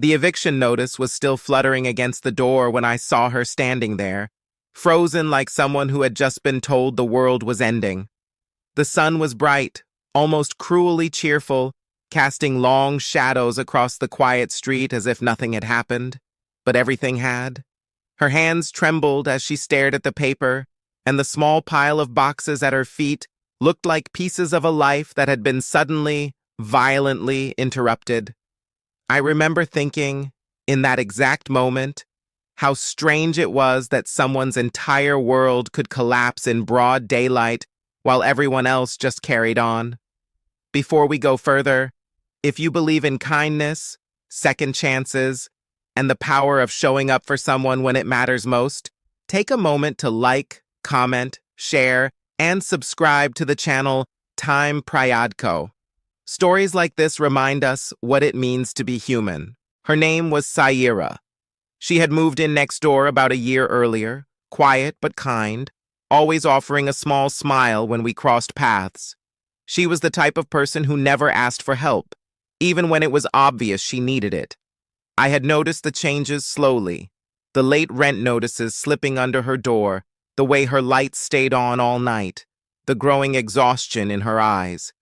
The eviction notice was still fluttering against the door when I saw her standing there, frozen like someone who had just been told the world was ending. The sun was bright, almost cruelly cheerful, casting long shadows across the quiet street as if nothing had happened. But everything had. Her hands trembled as she stared at the paper, and the small pile of boxes at her feet looked like pieces of a life that had been suddenly, violently interrupted. I remember thinking, in that exact moment, how strange it was that someone's entire world could collapse in broad daylight while everyone else just carried on. Before we go further, if you believe in kindness, second chances, and the power of showing up for someone when it matters most, take a moment to like, comment, share, and subscribe to the channel Time Pryadko. Stories like this remind us what it means to be human. Her name was Saira. She had moved in next door about a year earlier, quiet but kind, always offering a small smile when we crossed paths. She was the type of person who never asked for help, even when it was obvious she needed it. I had noticed the changes slowly, the late rent notices slipping under her door, the way her lights stayed on all night, the growing exhaustion in her eyes.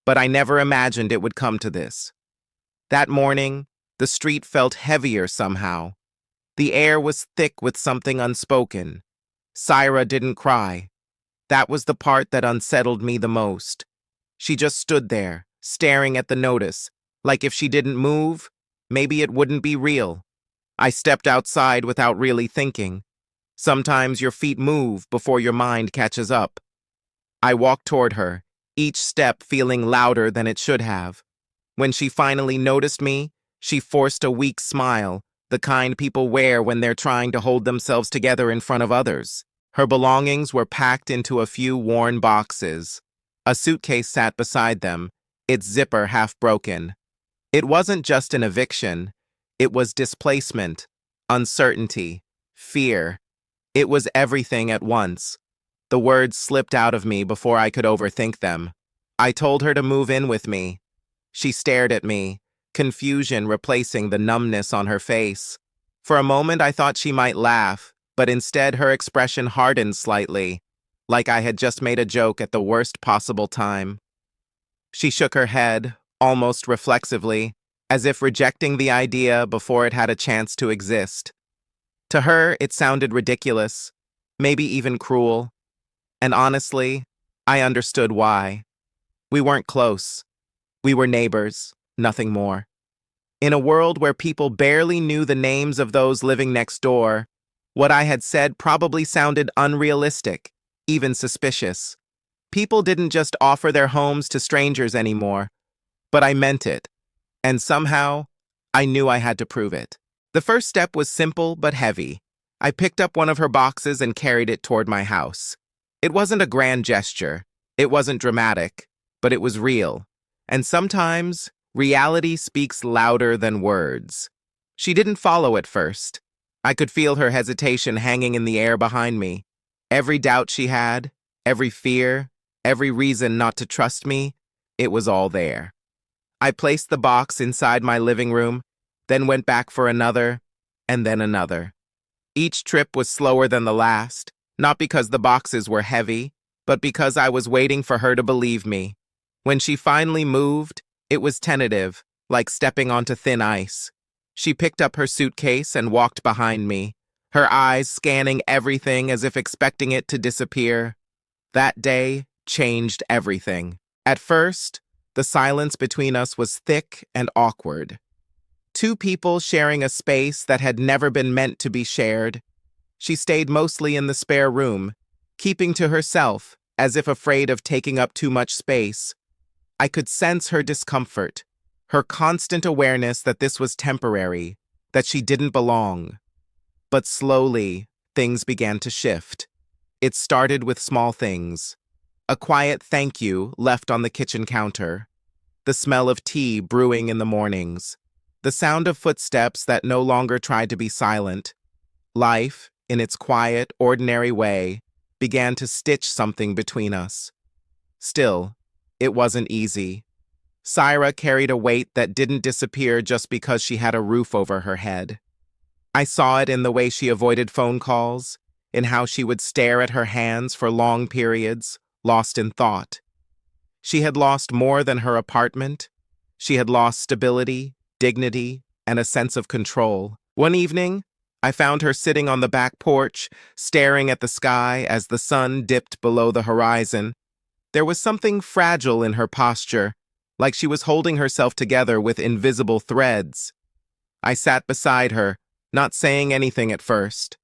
But I never imagined it would come to this. That morning, the street felt heavier somehow. The air was thick with something unspoken. Saira didn't cry. That was the part that unsettled me the most. She just stood there, staring at the notice, like if she didn't move, maybe it wouldn't be real. I stepped outside without really thinking. Sometimes your feet move before your mind catches up. I walked toward her, each step feeling louder than it should have. When she finally noticed me, she forced a weak smile, the kind people wear when they're trying to hold themselves together in front of others. Her belongings were packed into a few worn boxes. A suitcase sat beside them, its zipper half broken. It wasn't just an eviction. It was displacement, uncertainty, fear. It was everything at once. The words slipped out of me before I could overthink them. I told her to move in with me. She stared at me, confusion replacing the numbness on her face. For a moment I thought she might laugh, but instead her expression hardened slightly, like I had just made a joke at the worst possible time. She shook her head, almost reflexively, as if rejecting the idea before it had a chance to exist. To her, it sounded ridiculous, maybe even cruel. And honestly, I understood why. We weren't close. We were neighbors, nothing more. In a world where people barely knew the names of those living next door, what I had said probably sounded unrealistic, even suspicious. People didn't just offer their homes to strangers anymore, but I meant it. And somehow, I knew I had to prove it. The first step was simple but heavy. I picked up one of her boxes and carried it toward my house. It wasn't a grand gesture. It wasn't dramatic, but it was real. And sometimes, reality speaks louder than words. She didn't follow at first. I could feel her hesitation hanging in the air behind me. Every doubt she had, every fear, every reason not to trust me, it was all there. I placed the box inside my living room, then went back for another, and then another. Each trip was slower than the last, not because the boxes were heavy, but because I was waiting for her to believe me. When she finally moved, it was tentative, like stepping onto thin ice. She picked up her suitcase and walked behind me, her eyes scanning everything as if expecting it to disappear. That day changed everything. At first, the silence between us was thick and awkward. Two people sharing a space that had never been meant to be shared. She stayed mostly in the spare room, keeping to herself, as if afraid of taking up too much space. I could sense her discomfort, her constant awareness that this was temporary, that she didn't belong. But slowly, things began to shift. It started with small things. A quiet thank you left on the kitchen counter. The smell of tea brewing in the mornings. The sound of footsteps that no longer tried to be silent. Life, in its quiet, ordinary way, began to stitch something between us. Still, it wasn't easy. Syra carried a weight that didn't disappear just because she had a roof over her head. I saw it in the way she avoided phone calls, in how she would stare at her hands for long periods, lost in thought. She had lost more than her apartment. She had lost stability, dignity, and a sense of control. One evening, I found her sitting on the back porch, staring at the sky as the sun dipped below the horizon. There was something fragile in her posture, like she was holding herself together with invisible threads. I sat beside her, not saying anything at first.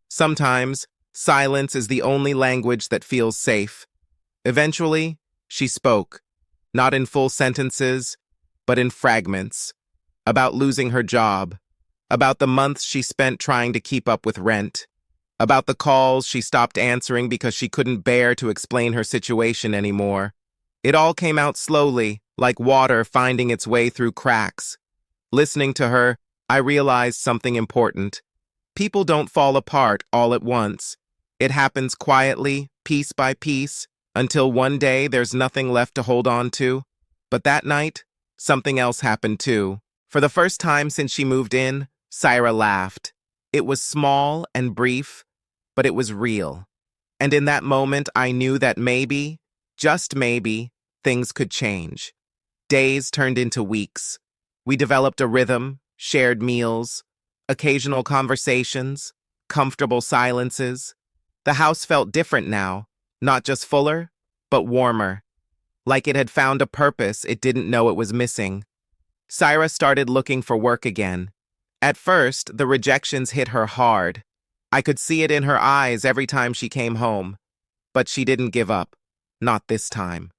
Sometimes, silence is the only language that feels safe. Eventually, she spoke, not in full sentences, but in fragments, about losing her job, about the months she spent trying to keep up with rent, about the calls she stopped answering because she couldn't bear to explain her situation anymore. It all came out slowly, like water finding its way through cracks. Listening to her, I realized something important. People don't fall apart all at once. It happens quietly, piece by piece, until one day there's nothing left to hold on to. But that night, something else happened too. For the first time since she moved in, Syra laughed. It was small and brief, but it was real. And in that moment, I knew that maybe, just maybe, things could change. Days turned into weeks. We developed a rhythm, shared meals, occasional conversations, comfortable silences. The house felt different now, not just fuller, but warmer. Like it had found a purpose it didn't know it was missing. Syra started looking for work again. At first, the rejections hit her hard. I could see it in her eyes every time she came home. But she didn't give up. Not this time.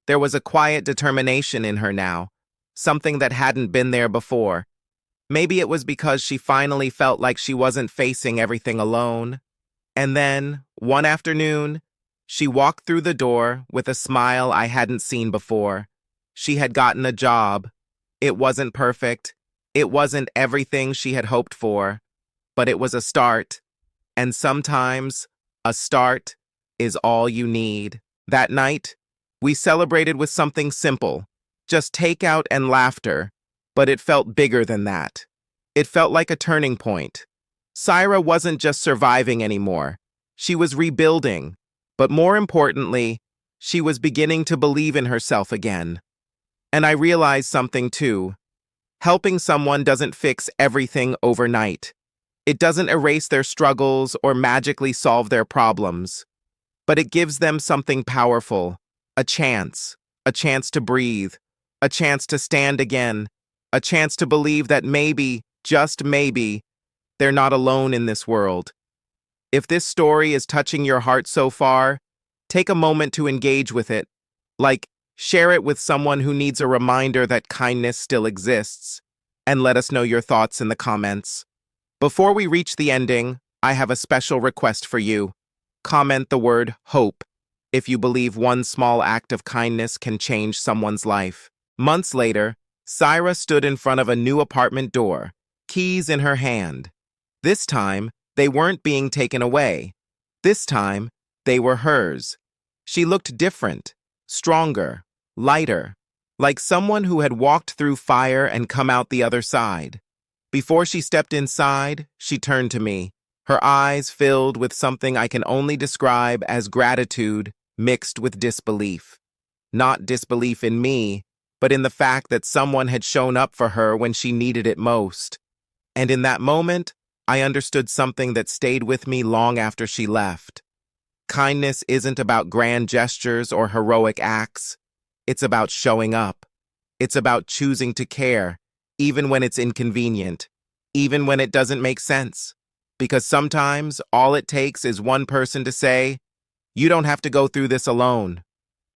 There was a quiet determination in her now, something that hadn't been there before. Maybe it was because she finally felt like she wasn't facing everything alone. And then, one afternoon, she walked through the door with a smile I hadn't seen before. She had gotten a job. It wasn't perfect. It wasn't everything she had hoped for. But it was a start. And sometimes, a start is all you need. That night, we celebrated with something simple, just takeout and laughter, but it felt bigger than that. It felt like a turning point. Syra wasn't just surviving anymore. She was rebuilding, but more importantly, she was beginning to believe in herself again. And I realized something too. Helping someone doesn't fix everything overnight. It doesn't erase their struggles or magically solve their problems. But it gives them something powerful, a chance to breathe, a chance to stand again, a chance to believe that maybe, just maybe, they're not alone in this world. If this story is touching your heart so far, take a moment to engage with it. Like, share it with someone who needs a reminder that kindness still exists. And let us know your thoughts in the comments. Before we reach the ending, I have a special request for you. Comment the word hope if you believe one small act of kindness can change someone's life. Months later, Syra stood in front of a new apartment door, keys in her hand. This time, they weren't being taken away. This time, they were hers. She looked different, stronger, lighter, like someone who had walked through fire and come out the other side. Before she stepped inside, she turned to me, her eyes filled with something I can only describe as gratitude mixed with disbelief. Not disbelief in me, but in the fact that someone had shown up for her when she needed it most. And in that moment, I understood something that stayed with me long after she left. Kindness isn't about grand gestures or heroic acts. It's about showing up. It's about choosing to care, even when it's inconvenient, even when it doesn't make sense. Because sometimes all it takes is one person to say, "You don't have to go through this alone,"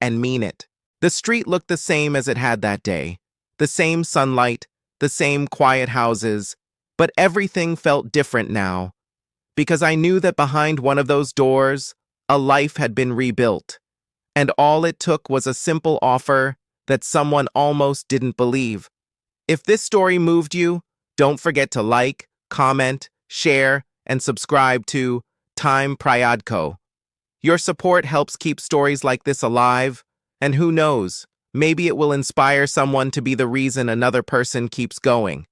and mean it. The street looked the same as it had that day. The same sunlight, the same quiet houses, but everything felt different now. Because I knew that behind one of those doors, a life had been rebuilt. And all it took was a simple offer that someone almost didn't believe. If this story moved you, don't forget to like, comment, share, and subscribe to Pryadko. Your support helps keep stories like this alive, and who knows, Maybe it will inspire someone to be the reason another person keeps going.